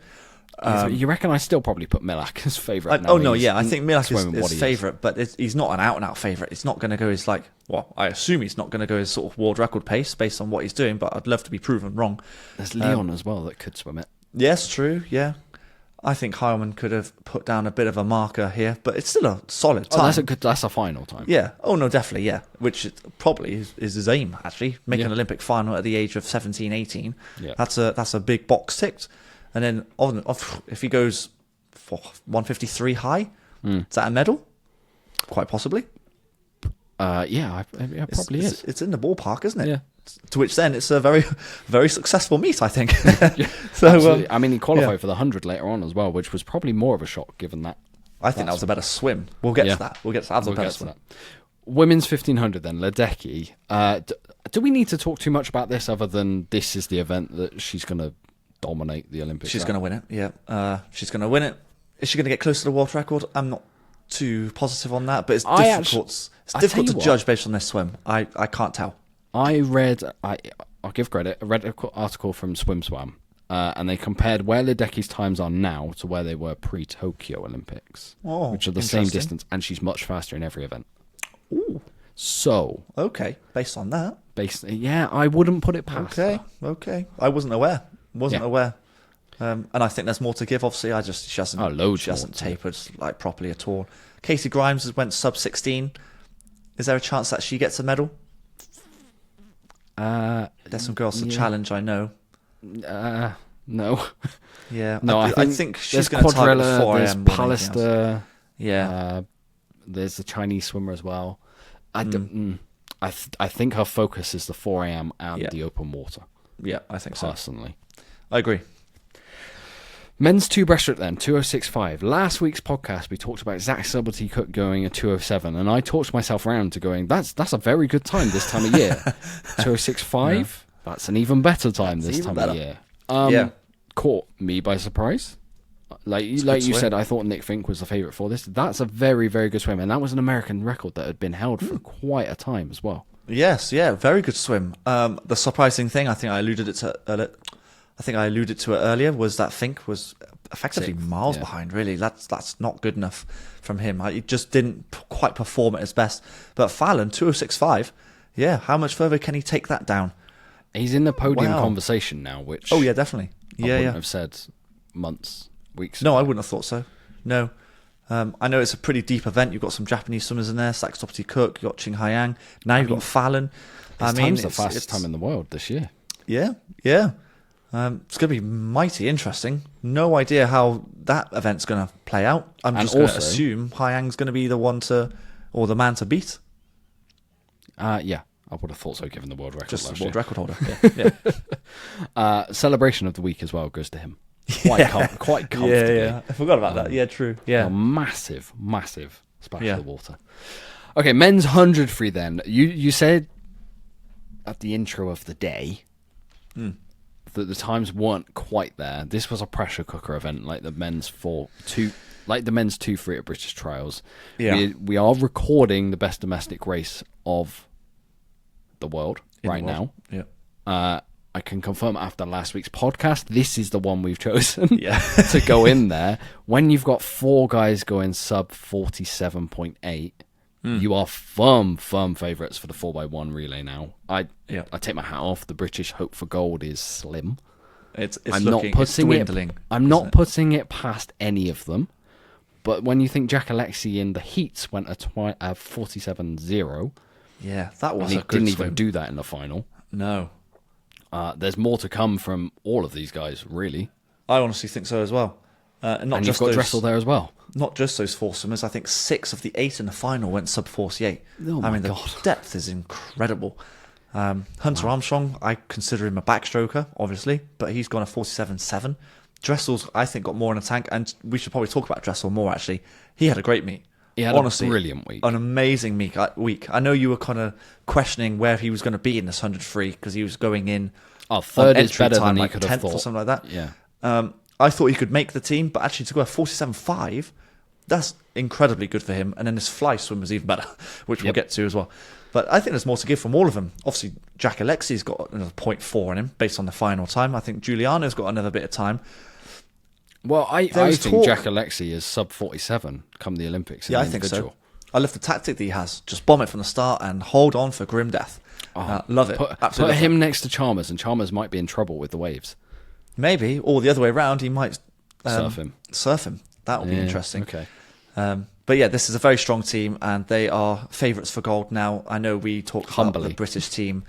You reckon I still probably put Milak as favourite? I think Milak is favourite, but he's not an out-and-out favourite. It's not going to go his I assume he's not going to go his sort of world record pace based on what he's doing, but I'd love to be proven wrong. There's Leon as well that could swim it. Yes, true, yeah. I think Heilman could have put down a bit of a marker here, but it's still a solid time. That's a final time. Yeah. Oh, no, definitely, yeah. Which probably is his aim, actually. Make an Olympic final at the age of 17, 18. Yeah. That's a big box ticked. And then if he goes for 153 high, is that a medal? Quite possibly. It probably is. It's in the ballpark, isn't it? Yeah. To which then it's a very, very successful meet, I think. So, he qualified for the 100 later on as well, which was probably more of a shock given that. I think that was a better swim. We'll get to that. We'll get to that. We'll get to that. Women's 1500 then, Ledecky. Do we need to talk too much about this other than this is the event that she's going to dominate the Olympics? She's going to win it, yeah. She's going to win it. Is she going to get close to the world record? I'm not too positive on that, but it's difficult to judge based on this swim. I can't tell. I'll give credit. I read an article from SwimSwam, and they compared where Ledecky's times are now to where they were pre-Tokyo Olympics, which are the same distance, and she's much faster in every event. Ooh. So. Okay, based on that. I wouldn't put it past her. Okay. I wasn't aware. And I think there's more to give, obviously. She hasn't tapered properly at all. Casey Grimes went sub-16. Is there a chance that she gets a medal? There's some girls to challenge, I know. No. Yeah. No, I think she's going to target the 4 a.m. There's Pallister. Yeah. There's the Chinese swimmer as well. I think her focus is the 4 a.m. and the open water. Yeah, I think personally. I agree. Men's 2 breaststroke then, 206.5. Last week's podcast, we talked about Zach Subtlety-Cook going a 207, and I talked myself around to going, that's a very good time this time of year. 206.5, that's an even better time this time of year. Caught me by surprise. Like you said, I thought Nick Fink was the favourite for this. That's a very, very good swim, and that was an American record that had been held for quite a time as well. Yes, yeah, very good swim. The surprising thing, I think I alluded to it earlier, was that Fink was effectively miles behind, really. That's not good enough from him. He just didn't quite perform at his best. But Fallon, 206.5, how much further can he take that down? He's in the podium conversation now, which... Oh, yeah, definitely. I wouldn't have said weeks ago. No, I wouldn't have thought so. No. I know it's a pretty deep event. You've got some Japanese swimmers in there, Zach Subtlety-Cook, you've got Ching Haiyang. Now you've got Fallon. It's the fastest time in the world this year. Yeah. It's going to be mighty interesting. No idea how that event's going to play out. I'm just going to assume Haiyang's going to be the the man to beat. I would have thought so, given the world record just last the world year. record holder. Celebration of the week as well goes to him. Quite comfortably. Yeah. I forgot about that. Yeah, true. Yeah. A massive splash of the water. Okay, men's 100 free then. You said at the intro of the day that the times weren't quite there. This was a pressure cooker event, like the men's 2 free at British Trials. Yeah. We are recording the best domestic race of the world now. Yeah. I can confirm after last week's podcast, this is the one we've chosen to go in there. When you've got 4 guys going sub 47.8, you are firm favourites for the 4x1 relay now. I take my hat off. The British hope for gold is slim. It's dwindling. I'm not putting it past any of them. But when you think Jack Alexei in the heats went a 47.0, that was he a good didn't swim. even do that in the final. No, there's more to come from all of these guys, really. I honestly think so as well. And you've got Dressel there as well. Not just those 4 swimmers. I think 6 of the 8 in the final went sub 48. Oh my God. The depth is incredible. Hunter Armstrong, I consider him a backstroker, obviously, but he's gone a 47.7. Dressel's, I think, got more in the tank, and we should probably talk about Dressel more, actually. He had a great meet. He had honestly, a brilliant week. An amazing week. I know you were kind of questioning where he was going to be in this 100 free, because he was going in third is better time, than he could have thought. Or something like that. Yeah. I thought he could make the team, but actually to go a 47.5, that's incredibly good for him. And then his fly swim was even better, which we'll get to as well. But I think there's more to give from all of them. Obviously, Jack Alexei's got another 0.4 on him based on the final time. I think Giuliano's got another bit of time. Well, I think Jack Alexei is sub 47 come the Olympics. I think so. I love the tactic that he has. Just bomb it from the start and hold on for grim death. Love it. Put him next to Chalmers, and Chalmers might be in trouble with the waves. Maybe, or the other way around, he might surf him. That will be interesting. Okay. But yeah, this is a very strong team, and they are favourites for gold now. I know we talked about the British team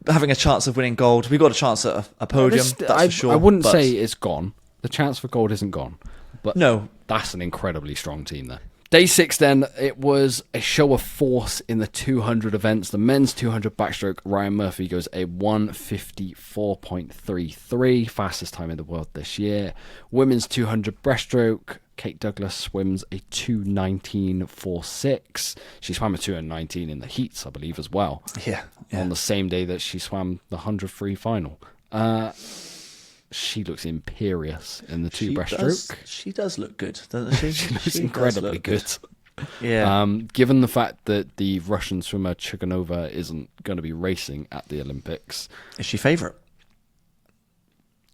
having a chance of winning gold. We got a chance at a podium, that's for sure. I wouldn't say it's gone. The chance for gold isn't gone. But no, that's an incredibly strong team there. Day 6 then, it was a show of force in the 200 events. The men's 200 backstroke, Ryan Murphy goes a 1:54.33, fastest time in the world this year. Women's 200 breaststroke, Kate Douglas swims a 2:19.46. She swam a 2:19 in the heats, I believe, as well. Yeah. On the same day that she swam the 100 free final. She looks imperious in the 2 breaststroke. She does look good, doesn't she? She looks incredibly good. Yeah. Given the fact that the Russian swimmer Chuganova isn't going to be racing at the Olympics, is she favourite?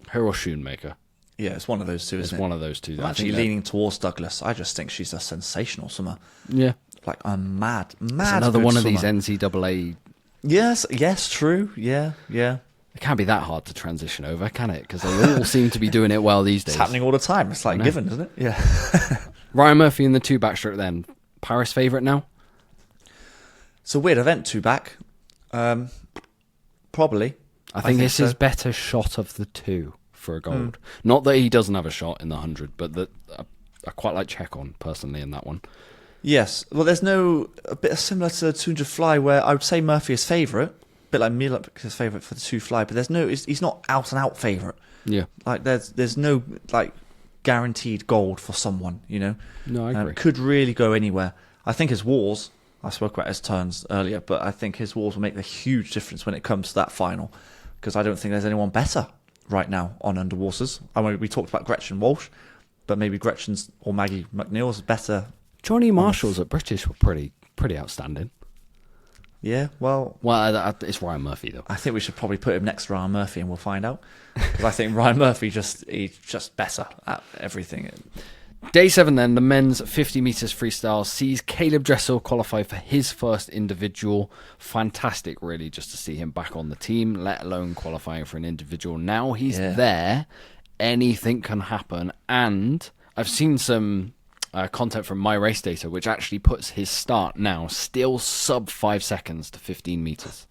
Her or Schoonmaker? Yeah, it's one of those two. It's one of those two. I'm actually leaning towards Douglas. I just think she's a sensational swimmer. Yeah, like a mad. It's another one of these NCAA. Yes, true. Yeah. It can't be that hard to transition over, can it? Because they all seem to be doing it well these days. It's happening all the time. It's like given, isn't it? Yeah. Ryan Murphy in the 2 backstroke then. Paris favourite now? It's a weird event, 2 back. Probably. I think it's his better shot of the 2 for a gold. Not that he doesn't have a shot in the 100, but that I quite like check on personally in that one. Yes. Well, there's a bit similar to the 200 fly where I would say Murphy is favourite. Bit like Mielik is favourite for the 2 fly, but he's not out and out favourite. Yeah, like there's no like guaranteed gold for someone, you know. No, I agree. Could really go anywhere. I think his walls. I spoke about his turns earlier, but I think his walls will make a huge difference when it comes to that final, because I don't think there's anyone better right now on underwaters. I mean, we talked about Gretchen Walsh, but maybe Gretchen's or Maggie McNeil's better. Johnny Marshall's at British were pretty outstanding. Yeah, well, it's Ryan Murphy though. I think we should probably put him next to Ryan Murphy, and we'll find out. Because I think Ryan Murphy he's just better at everything. Day 7 then, the men's 50 metres freestyle sees Caleb Dressel qualify for his first individual. Fantastic, really, just to see him back on the team, let alone qualifying for an individual. Now he's there, anything can happen. And I've seen some content from My Race Data, which actually puts his start now still sub 5 seconds to 15 metres,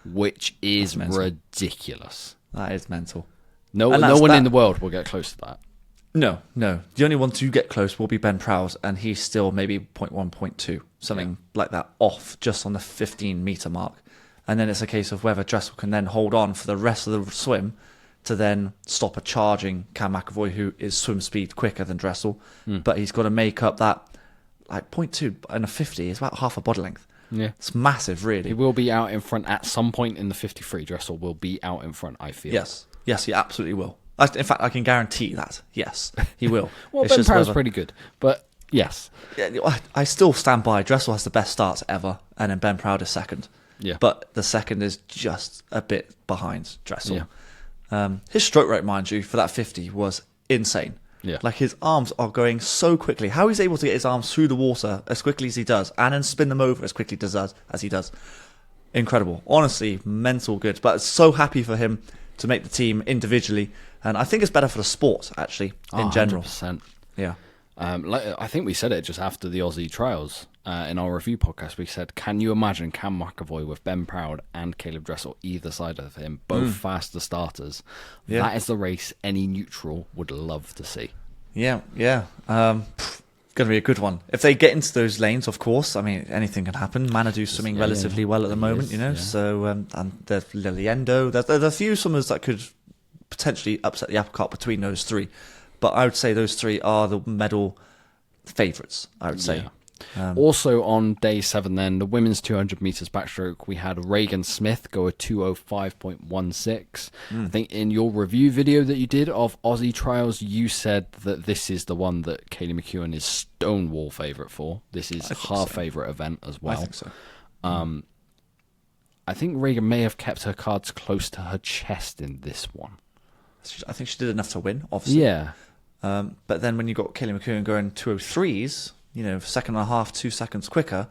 which is ridiculous. That is mental. No one in the world will get close to that. No. The only one to get close will be Ben Prowse, and he's still maybe 0.1, 0.2, something like that off just on the 15-metre mark. And then it's a case of whether Dressel can then hold on for the rest of the swim to then stop a charging Cam McAvoy, who is swim speed quicker than Dressel. But he's got to make up that, like 0.2 and a 50 is about half a body length. Yeah, it's massive, really. He will be out in front at some point in the 53. Dressel will be out in front, I feel. Yes, he absolutely will. In fact, I can guarantee that. Yes, he will. Well, Ben Prowse is pretty good, but yes. Yeah, I still stand by. Dressel has the best starts ever, and then Ben Prowse is second. Yeah. But the second is just a bit behind Dressel. His stroke rate, mind you, for that 50 was insane. Yeah. Like, his arms are going so quickly. How he's able to get his arms through the water as quickly as he does and then spin them over as quickly as he does. Incredible. Honestly, mental good. But so happy for him to make the team individually. And I think it's better for the sport, actually, in general. 100%. Yeah. I think we said it just after the Aussie trials in our review podcast. We said, can you imagine Cam McAvoy with Ben Proud and Caleb Dressel either side of him, both faster starters? Yeah. That is the race any neutral would love to see. Yeah. Going to be a good one. If they get into those lanes, of course, I mean, anything can happen. Manadou's swimming relatively well at the moment, you know. Yeah. So, and there's Liliendo. There's a few swimmers that could potentially upset the apple cart between those three. But I would say those three are the medal favourites, I would say. Yeah. Also on day 7 then, the women's 200 metres backstroke, we had Reagan Smith go a 2:05.16. I think in your review video that you did of Aussie trials, you said that this is the one that Kaylee McEwen is stonewall favourite for. This is her favourite event as well. I think so. I think Reagan may have kept her cards close to her chest in this one. I think she did enough to win, obviously. Yeah. But then when you got Kaylee McEwen going 2:03s, you know, second and a half, 2 seconds quicker.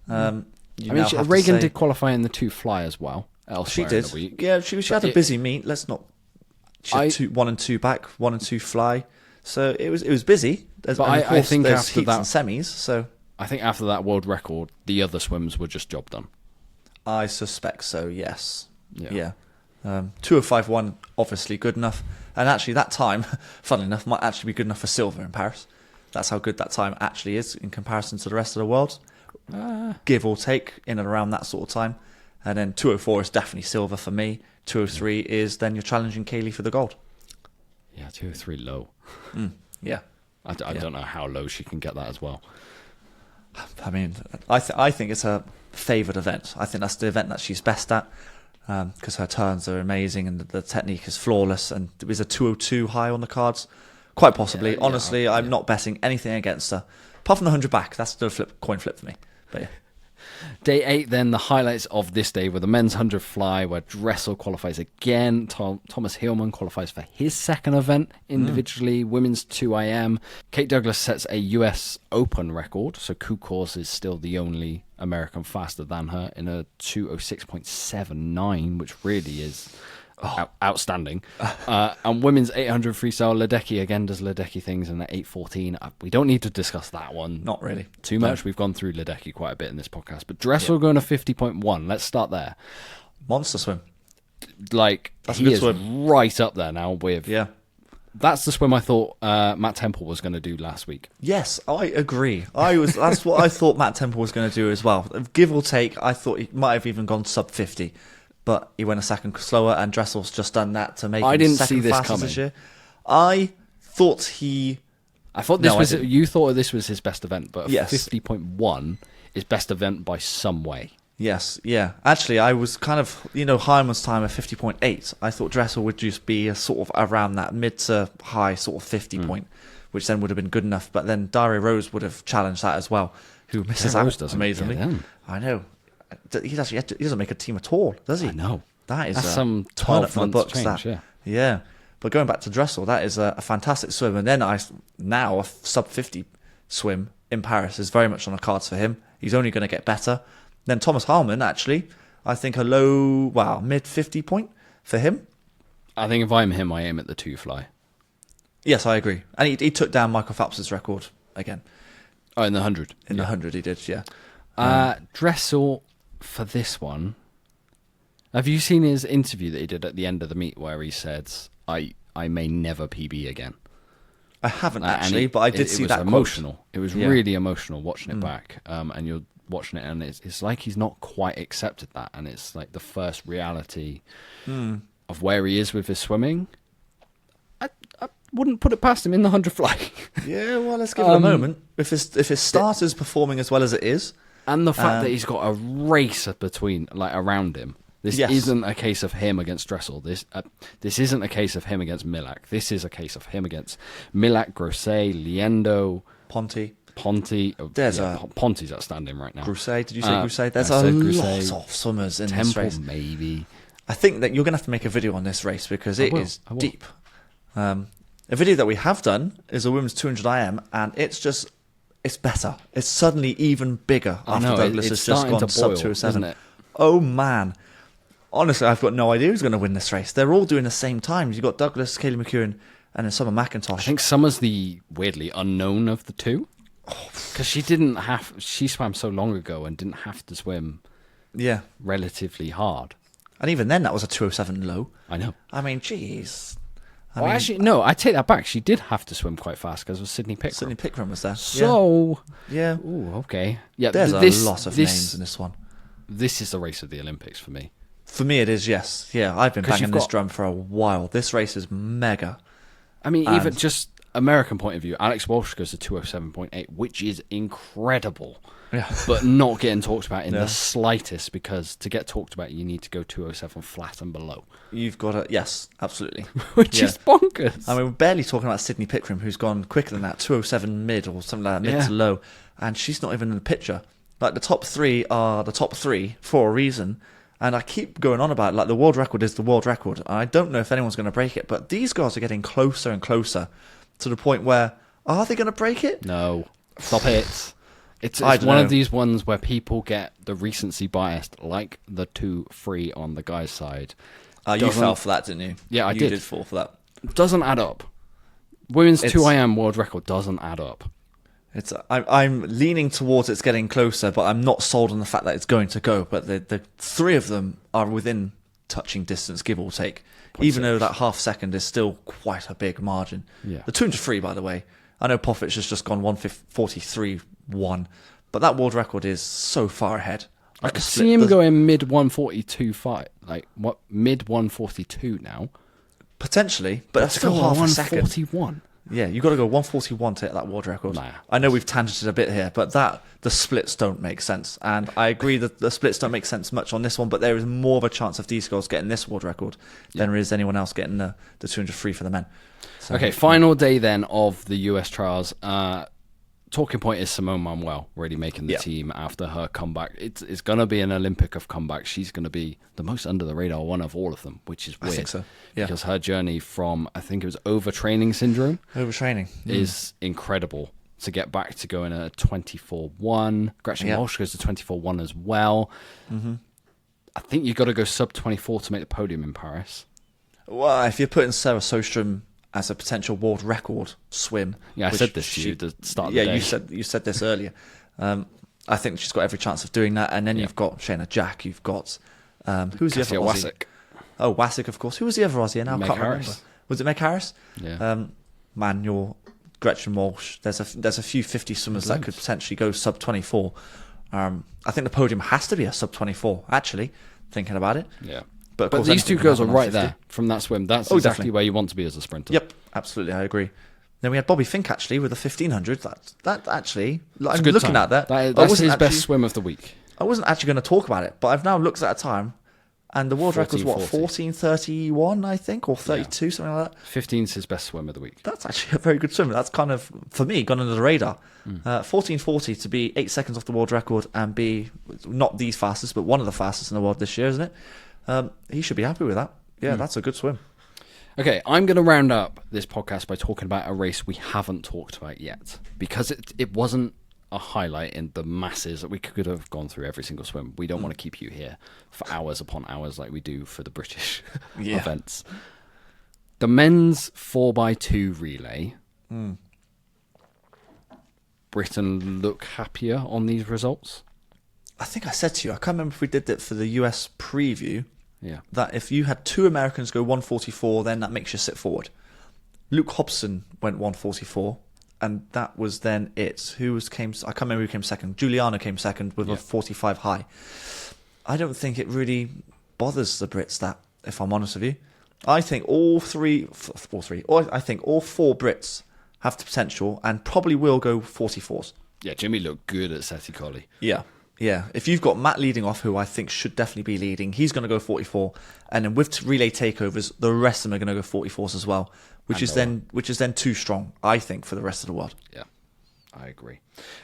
Reagan did qualify in the 2 fly as well. She did. In the week. Yeah, she had a busy meet. She had 1 and 2 back, 1 and 2 fly. So it was busy. But I think there's after heats that, and semis. So I think after that world record, the other swims were just job done. I suspect so. Yes. Yeah. 2:05.1, obviously good enough. And actually, that time, funnily enough, might actually be good enough for silver in Paris. That's how good that time actually is in comparison to the rest of the world. Give or take, in and around that sort of time. And then 2:04 is definitely silver for me. 2:03 is then you're challenging Kaylee for the gold. Yeah, 2:03 low. Yeah. I don't know how low she can get that as well. I mean, I think it's her favoured event. I think that's the event that she's best at. Because her turns are amazing and the technique is flawless, and there is a 2:02 high on the cards, quite possibly. Honestly, I'm not betting anything against her, apart from the 100 back. That's the coin flip for me. But yeah. Day 8, then the highlights of this day were the men's 100 fly, where Dressel qualifies again. Thomas Hillman qualifies for his second event individually. Women's 2 IM. Kate Douglas sets a US Open record, so Kukors is still the only American faster than her in a 2:06.79, which really is outstanding. And women's 800 freestyle, Ledecky again does Ledecky things in the 8:14. We don't need to discuss that one. Not really. Too much. No. We've gone through Ledecky quite a bit in this podcast. But Dressel going to 50.1. Let's start there. Monster swim. Like, that's he a good is swim. Right up there now with... Yeah. That's the swim I thought Matt Temple was going to do last week. Yes, I agree. That's what I thought Matt Temple was going to do as well. Give or take, I thought he might have even gone sub 50, but he went a second slower, and Dressel's just done that to make him didn't second see this fastest coming. This year. I thought you thought this was his best event, but yes. 50.1 is best event by some way. Yes, yeah. Actually, I was kind of, Hyman's time at 50.8. I thought Dressel would just be a sort of around that mid to high sort of 50 point, which then would have been good enough. But then Daria Rose would have challenged that as well, who misses out amazingly. I know. He doesn't make a team at all, does he? I know. That's some 12 months books, change, yeah. But going back to Dressel, that is a fantastic swim. And then a sub 50 swim in Paris is very much on the cards for him. He's only going to get better. Then Thomas Harmon, actually, I think a mid 50 point for him. I think if I'm him, I aim at the 2 fly. Yes, I agree. And he took down Michael Phelps' record again. Oh, in the 100. In the 100 he did, yeah. Dressel, for this one, have you seen his interview that he did at the end of the meet where he said, I may never PB again? I haven't actually, but I did see that emotional. Quote. It was really emotional watching it back, and you're watching it, and it's like he's not quite accepted that, and it's like the first reality of where he is with his swimming. I wouldn't put it past him in the 100 fly. Yeah, well, let's give it a moment. If his start is performing as well as it is, and the fact that he's got a race around him. This isn't a case of him against Dressel. This isn't a case of him against Milak. This is a case of him against Milak, Grosset, Liendo, Ponti. Ponty. Ponty's outstanding right now. Crusade. Did you say Crusade? There's Crusade. lot of swimmers in Temple, this race. maybe. I think that you're going to have to make a video on this race because it is deep. A video that we have done is a women's 200 IM, and it's better. It's suddenly even bigger after Douglas has just gone sub 207. Oh man. Honestly, I've got no idea who's going to win this race. They're all doing the same times. You've got Douglas, Kaylee McEwen, and then Summer McIntosh. I think Summer's the weirdly unknown of the two. Because she swam so long ago and didn't have to swim relatively hard. And even then, that was a 207 low. I know. I mean, jeez. Actually, no, I take that back. She did have to swim quite fast because it was Sydney Pickram. Sydney Pickram was there. So, yeah. Ooh, okay. Yeah, there's a lot of names in this one. This is the race of the Olympics for me. For me, it is, yes. Yeah, I've been banging this drum for a while. This race is mega. I mean, even just American point of view, Alex Walsh goes to 207.8, which is incredible. Yeah. But not getting talked about in the slightest, because to get talked about, you need to go 207 flat and below. You've got to, yes, absolutely. Which is bonkers. I mean, we're barely talking about Sydney Pickram, who's gone quicker than that, 207 mid or something like that, mid to low, and she's not even in the picture. Like, the top three are the top three for a reason, and I keep going on about it, like, the world record is the world record. I don't know if anyone's going to break it, but these guys are getting closer and closer to the point where, are they going to break it? No. Stop it. It's one of these ones where people get the recency biased, like the 2-3 on the guy's side. You fell for that, didn't you? Yeah, I did. You did fall for that. Doesn't add up. Women's 2IM world record doesn't add up. I'm leaning towards it's getting closer, but I'm not sold on the fact that it's going to go. But the three of them are within touching distance, give or take. Even though that half second is still quite a big margin. Yeah. The 203, by the way, I know Poffic has just gone 1:43.1, but that world record is so far ahead. I could see him going mid 142 fight, like what mid 142 now. Potentially, but that's still half a second. 141. Yeah, you've got to go 141 to hit that world record. Nah. I know we've tangented a bit here, but the splits don't make sense. And I agree that the splits don't make sense much on this one, but there is more of a chance of these girls getting this world record than there is anyone else getting the 203 for the men. So, okay, final day then of the US trials. Talking point is Simone Manuel really making the team after her comeback. It's going to be an Olympic of comebacks. She's going to be the most under the radar one of all of them, which is weird. I think so. Yeah. Because her journey from, I think it was overtraining syndrome. Overtraining. Is incredible to get back to going at 24.1. Gretchen Walsh goes to 24.1 as well. Mm-hmm. I think you've got to go sub 24 to make the podium in Paris. Well, if you're putting Sarah Sjöström as a potential world record swim. Yeah, I said this to you at the start of the day. Yeah, you said this earlier. I think she's got every chance of doing that. And then you've got Shayna Jack. You've got... who's the other Aussie? Wassick. Oh, Wassick, of course. Who was the other Aussie? Now I can't Harris. remember. Was it Meg Harris? Yeah. Manuel, Gretchen Walsh. There's a few 50 swimmers that could potentially go sub 24. I think the podium has to be a sub 24, actually, thinking about it. Yeah. But these two girls are right there from that swim. That's exactly where you want to be as a sprinter. Yep, absolutely, I agree. Then we had Bobby Fink actually with the 1500. That actually, I'm looking at that. That's his best swim of the week. I wasn't actually going to talk about it, but I've now looked at a time, and the world record was what 14:31, I think, or 32, something like that. 15's his best swim of the week. That's actually a very good swim. That's kind of, for me, gone under the radar. 14:40 to be 8 seconds off the world record and be not the fastest, but one of the fastest in the world this year, isn't it? He should be happy with that. Yeah, that's a good swim. Okay, I'm going to round up this podcast by talking about a race we haven't talked about yet, because it wasn't a highlight in the masses that we could have gone through every single swim. We don't want to keep you here for hours upon hours like we do for the British events. The men's 4x2 relay. Britain look happier on these results? I think I said to you, I can't remember if we did that for the US preview, Yeah. that if you had two Americans go 144, then that makes you sit forward. Luke Hobson went 144, and that was then it. I can't remember who came second. Juliana came second with a 45 high. I don't think it really bothers the Brits that, if I'm honest with you. I think all four Brits have the potential and probably will go 44s. Yeah, Jimmy looked good at Seti Collie. Yeah. If you've got Matt leading off, who I think should definitely be leading, he's going to go 44, and then with relay takeovers, the rest of them are going to go 44s as well, which is then too strong, I think, for the rest of the world. Yeah, I agree.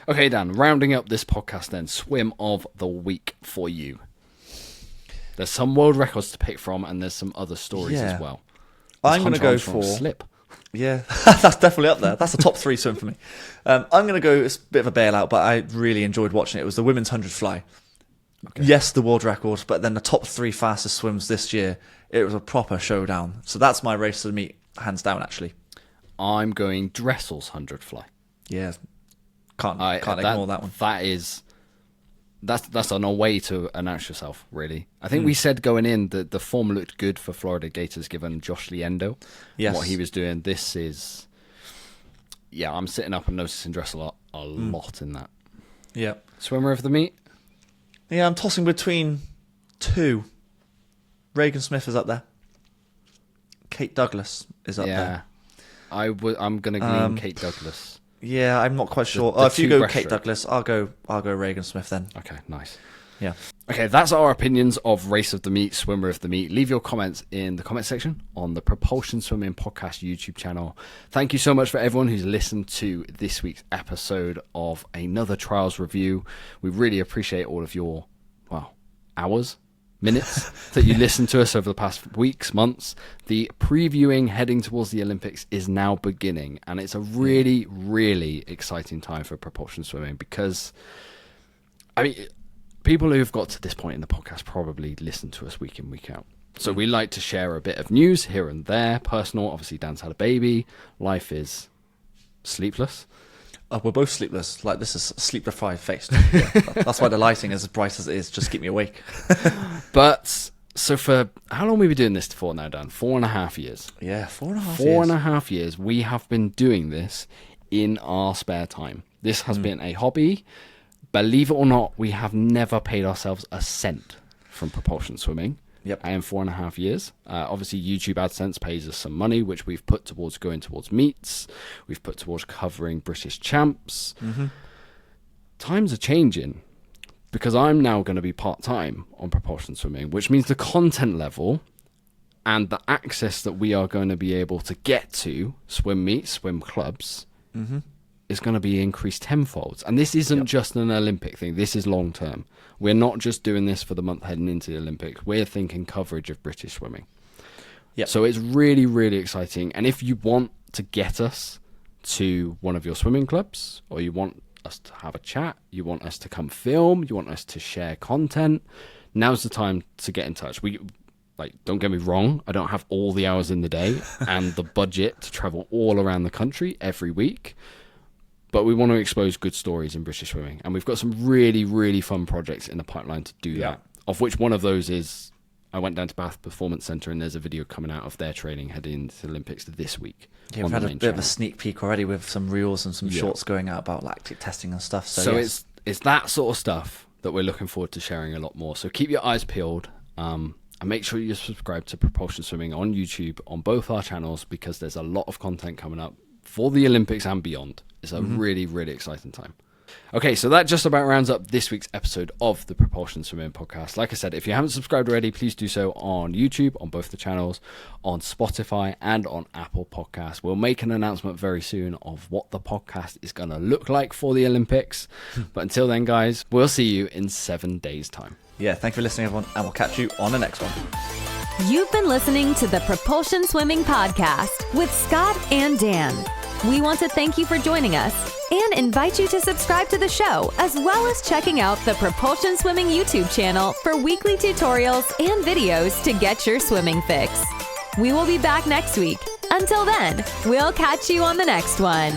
Okay, Dan, rounding up this podcast then, swim of the week for you. There's some world records to pick from, and there's some other stories as well. I'm going to go for slip. Yeah, that's definitely up there. That's a top 3 swim for me. I'm going to go, it's a bit of a bailout, but I really enjoyed watching it. It was the women's 100 fly. Okay. Yes, the world record, but then the top 3 fastest swims this year, it was a proper showdown. So that's my race of the meet, hands down, actually. I'm going Dressel's 100 fly. Yeah, can't ignore that one. That's on a way to announce yourself, really. I think we said going in that the form looked good for Florida Gators given Josh Liendo. Yes. What he was doing. This is... Yeah, I'm sitting up and noticing Dressel a lot in that. Yeah. Swimmer of the meet? Yeah, I'm tossing between 2. Reagan Smith is up there. Kate Douglas is up there. I'm going to glean Kate Douglas. Yeah, I'm not quite sure. If you go Kate Douglas, I'll go Reagan Smith then. Okay, nice. Yeah. Okay, that's our opinions of race of the meet, swimmer of the meet. Leave your comments in the comment section on the Propulsion Swimming Podcast YouTube channel. Thank you so much for everyone who's listened to this week's episode of another trials review. We really appreciate all of your, hours, minutes that you listened to us over the past weeks, months. The previewing heading towards the Olympics is now beginning, and it's a really, really exciting time for propulsion swimming because, people who've got to this point in the podcast probably listen to us week in, week out. So we like to share a bit of news here and there, personal. Obviously, Dan's had a baby. Life is sleepless. We're both sleepless. Like, this is sleep-deprived faced. Yeah, that's why the lighting is as bright as it is. Just keep me awake. But, so for, how long have we been doing this for now, Dan? 4.5 years. Yeah, 4.5 years. 4.5 years. We have been doing this in our spare time. This has been a hobby. Believe it or not, we have never paid ourselves a cent from propulsion swimming. Yep. In 4.5 years. Obviously, YouTube AdSense pays us some money, which we've put towards going towards meets. We've put towards covering British champs. Mm-hmm. Times are changing because I'm now going to be part-time on propulsion swimming, which means the content level and the access that we are going to be able to get to swim meets, swim clubs, is going to be increased tenfold. And this isn't just an Olympic thing. This is long-term. We're not just doing this for the month heading into the Olympics. We're thinking coverage of British swimming. Yep. So it's really, really exciting. And if you want to get us to one of your swimming clubs, or you want us to have a chat, you want us to come film, you want us to share content, now's the time to get in touch. Don't get me wrong, I don't have all the hours in the day and the budget to travel all around the country every week. But we want to expose good stories in British swimming. And we've got some really, really fun projects in the pipeline to do that. Of which one of those is, I went down to Bath Performance Centre and there's a video coming out of their training heading into the Olympics this week. Yeah, we've had a bit of a sneak peek already with some reels and some shorts going out about lactic testing and stuff. So yes. It's that sort of stuff that we're looking forward to sharing a lot more. So keep your eyes peeled. And make sure you subscribe to Propulsion Swimming on YouTube on both our channels because there's a lot of content coming up for the Olympics and beyond. It's a really, really exciting time. Okay, so that just about rounds up this week's episode of the Propulsion Swimming Podcast. Like I said, if you haven't subscribed already, please do so on YouTube, on both the channels, on Spotify, and on Apple Podcasts. We'll make an announcement very soon of what the podcast is going to look like for the Olympics. But until then, guys, we'll see you in 7 days' time. Yeah, thank you for listening, everyone, and we'll catch you on the next one. You've been listening to the Propulsion Swimming Podcast with Scott and Dan. We want to thank you for joining us and invite you to subscribe to the show, as well as checking out the Propulsion Swimming YouTube channel for weekly tutorials and videos to get your swimming fix. We will be back next week. Until then, we'll catch you on the next one.